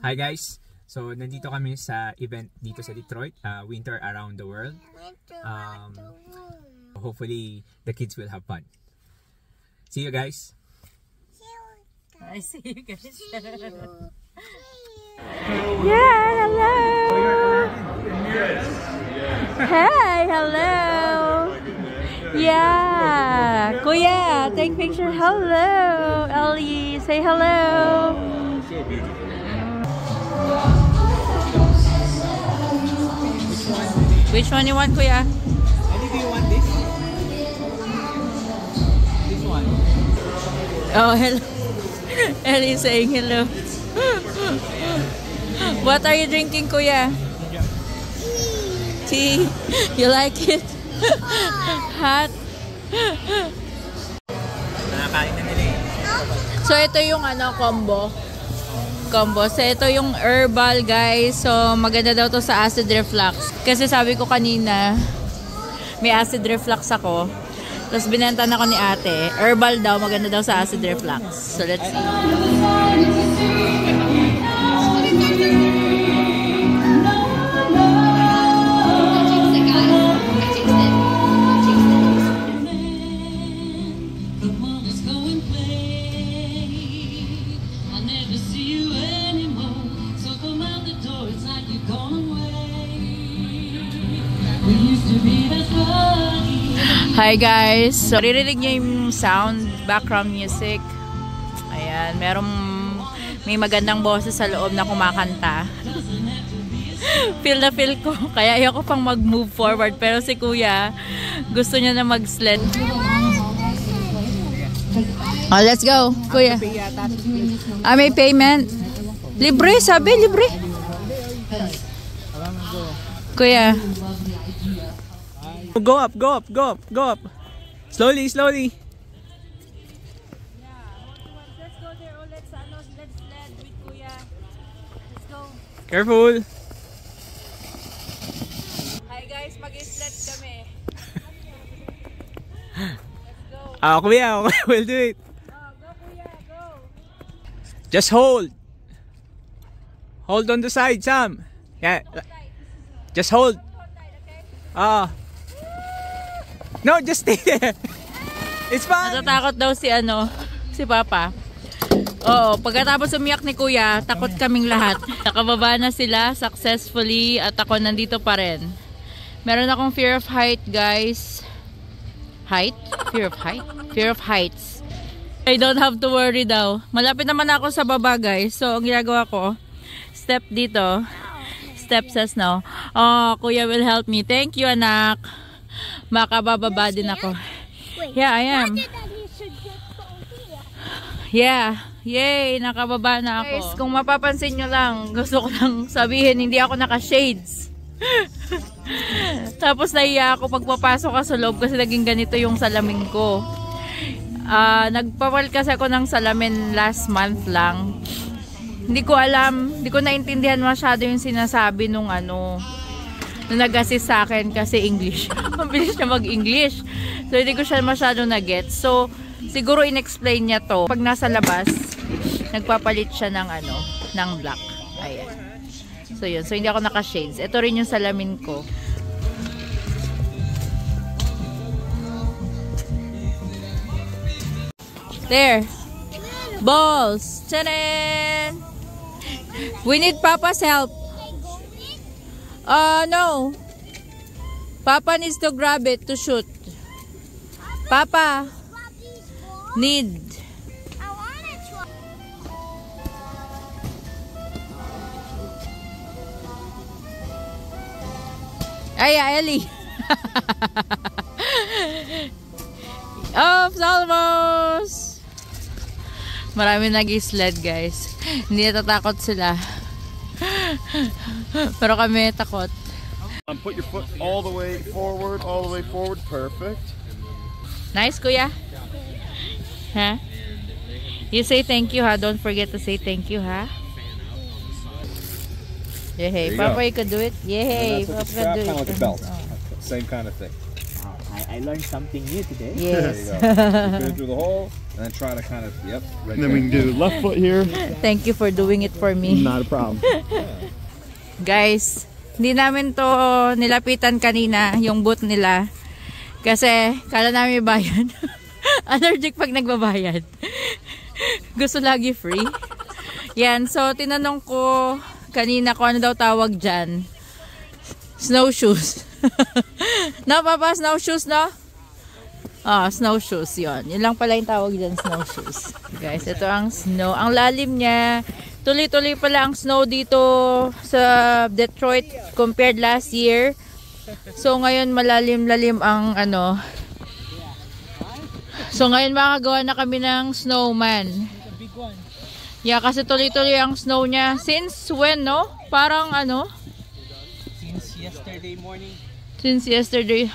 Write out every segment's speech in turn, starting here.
Hi guys! So nandito kami sa event dito sa Detroit, Winter Around the World. Hopefully the kids will have fun. See you guys! I see you guys. Yeah, hello! Hey, hello! Yeah! Kuya, take picture. Hello! Ellie, say hello! Which one you want, Kuya? Ellie, do you want this? This one. Oh, hello. Ellie saying hello. What are you drinking, Kuya? Tea. You like it? Hot. Nakakain na nila eh. So ito yung combo. So ito yung herbal, guys. So maganda daw to sa acid reflux. Kasi sabi ko kanina, may acid reflux ako. Tapos binenta na ko ni ate. Herbal daw, maganda daw sa acid reflux. So let's see. Hi guys! So, ririnig niyo yung sound, background music. Ayan, may magandang boses sa loob na kumakanta. Feel na feel ko, kaya ayoko pang mag-move forward. Pero si Kuya, gusto niya na mag-sled. Oh, let's go, Kuya. May payment. Libre, sabi, libre. Kuya. Go up, go up, go up, go up. Slowly, slowly. Let's go there. Let's sled with Kuya. Let's go. Careful. Hi guys, mag-sled kami. Let's go. Kuya, we'll do it. Go Kuya, go. Just hold. Hold on the side, Sam. Yeah. Just hold. No, just stay there. It's fine. Natatakot daw si Papa. Oo, pagkatapos umiyak ni Kuya, takot kaming lahat. Nakababa na sila successfully at ako nandito pa rin. Meron akong fear of height, guys. Height? Fear of height? Fear of heights. I don't have to worry daw. Malapit naman ako sa baba, guys. So, ang ginagawa ko, step dito. Step says no. Oh, Kuya will help me. Thank you, anak. Makabababa din ako. Yeah, I am. Yeah. Yay, nakababa na ako. Guys, kung mapapansin nyo lang, gusto ko lang sabihin, hindi ako naka-shades. Tapos naiya ako pagpapasok ka sa loob kasi naging ganito yung salamin ko. Nagpawal kasi ako ng salamin last month lang. Hindi ko alam, hindi ko naintindihan masyado yung sinasabi nung nag-assist sa akin kasi English. Mabilis siya mag-English. So, hindi ko siya masyado na-get. So, siguro in-explain niya to. Pag nasa labas, nagpapalit siya ng ng black. Ayan. So, yun. So, hindi ako naka-shades. Ito rin yung salamin ko. There. Balls. Tadaan! We need Papa's help. No. Papa needs to grab it to shoot. Papa need. Ay, Ellie. Almost. Marami nag-sled, guys. Hindi natatakot sila. Pero kami takot. Put your foot all the way forward, perfect. Nice, Kuya. Huh? You say thank you, ha? Don't forget to say thank you, ha? Yay, Papa, you could do it. Yay, Papa, can do it. Kind of like a belt. Same kind of thing. I learned something new today. There Yes. you go. Go through the hole and then try to kind of, yep. Right and then we can do left foot here. Thank you for doing it for me. Not a problem. Guys, hindi namin to nilapitan kanina, yung booth nila. Kasi, kala namin bayad. Allergic pag nagbabayad. Gusto lagi free. Yan, so tinanong ko kanina kung ano daw tawag dyan. Snowshoes. No, Papa? Snowshoes, no? Ah, snowshoes, yun. Yun lang pala yung tawag dyan, snowshoes. Guys, ito ang snow. Ang lalim niya. Tuloy-tuloy pala ang snow dito sa Detroit compared last year. So, ngayon malalim-lalim ang ano. So, ngayon makagawa na kami ng snowman. Yeah, kasi tuloy-tuloy ang snow niya. Since when, no? Parang ano? Since yesterday morning. Since yesterday.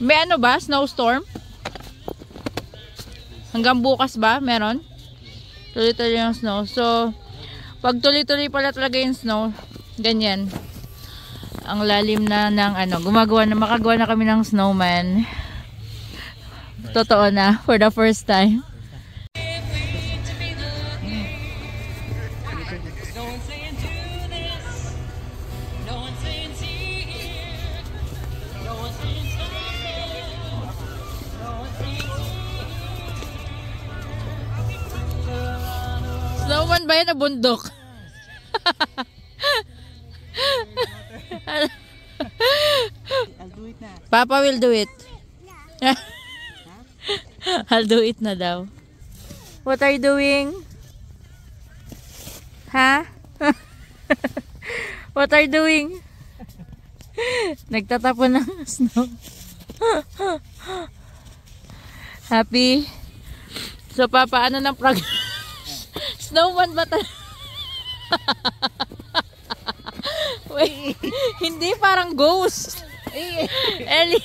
May ano ba? Snowstorm? Hanggang bukas ba? Meron? Tuloy-tuloy yung snow. So, pag tuloy-tuloy pala talaga yung snow, ganyan. Ang lalim na ng ano, makagawa na kami ng snowman. Totoo na, for the first time. Snowman ba yan na bundok? I'll do it na. Papa will do it. I'll do it na daw. What are you doing? Ha? What are you doing? Nagtatapon ng snow. Happy? So, Papa, ano ng Snowman ba Wait, hindi parang ghost. Ellie,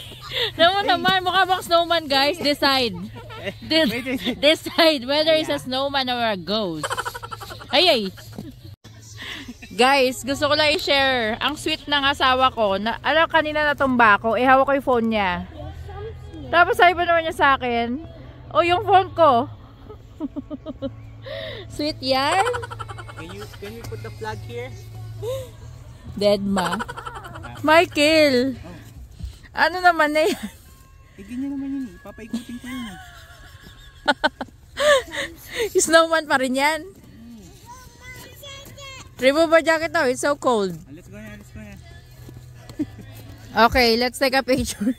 naman, mukha bang snowman, guys? Decide. Decide whether it's a snowman or a ghost. Ay. Guys, gusto ko lang i-share. Ang sweet ng asawa ko. Alam, kanina natumba ako. Hawak ko yung phone niya. Tapos sabi pa naman niya sa akin, oh, yung phone ko. Sweet yan. Can you put the flag here? Dead ma. Michael. Ano naman na yan? Ganyan naman yun. Papaikutin ko yun. Snowman pa rin yan. Remove our jacket now. It's so cold. Let's go na. Okay, let's take a picture.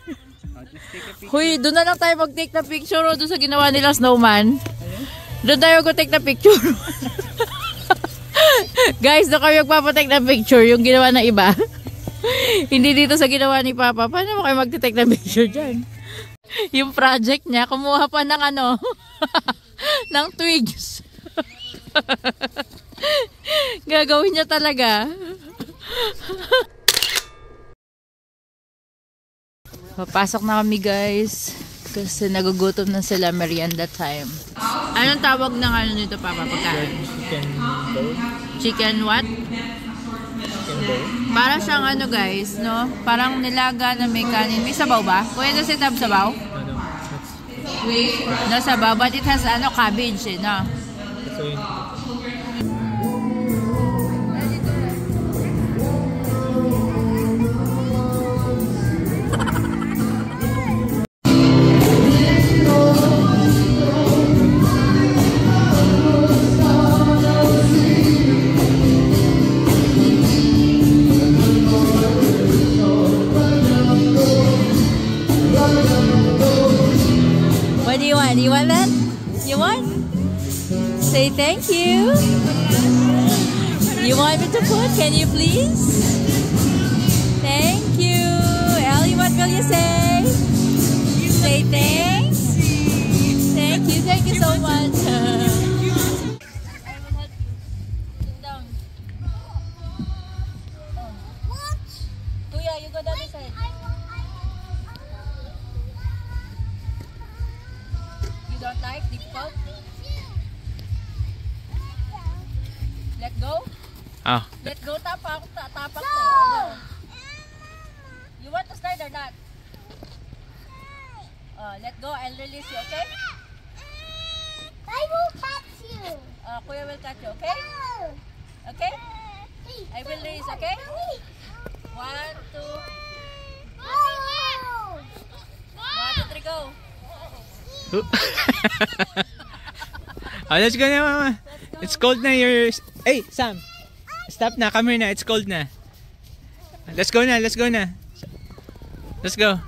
Huy, doon na lang tayo mag-take na picture o doon sa ginawa nila snowman. Doon tayo mag-take na picture. Guys, doon kami magpapatake na picture yung ginawa ng iba. Hindi dito sa ginawa ni Papa. Paano mo kayo mag-take na picture dyan? Yung project niya, kumuha pa ng ano, ng twigs. Gagawin niya talaga. Papasok na kami, guys. Kasi nagugutom na sila, merienda time. Anong tawag ng ano nito, Papa, pagkain? Chicken bowl. Chicken what? Chicken bowl. Para siyang ano, guys, no? Parang nilaga na may kanin. May sabaw ba? Kuya, does it have sabaw? No, sabaw. But it has ano, cabbage, eh, no? So yun. What do you want? You want that? You want? Say thank you. You want me to put? Can you please? Thank you. Ellie, what will you say? Say thanks. Thank you. Thank you so much. Kuya, you go the other side. You don't like difficult? Let go? Ah. Let go, tapak tapak sa'yo. No. You want to start or not? Let go. I'll release you, okay? I will catch you. Kuya will catch you, okay? Okay? I will release, okay? 1, 2, 1, 2, 3, go. Oh, let's go na, Mama. It's cold na. Hey, Sam. Stop na. Come here na. It's cold na. Let's go na. Let's go na. Let's go.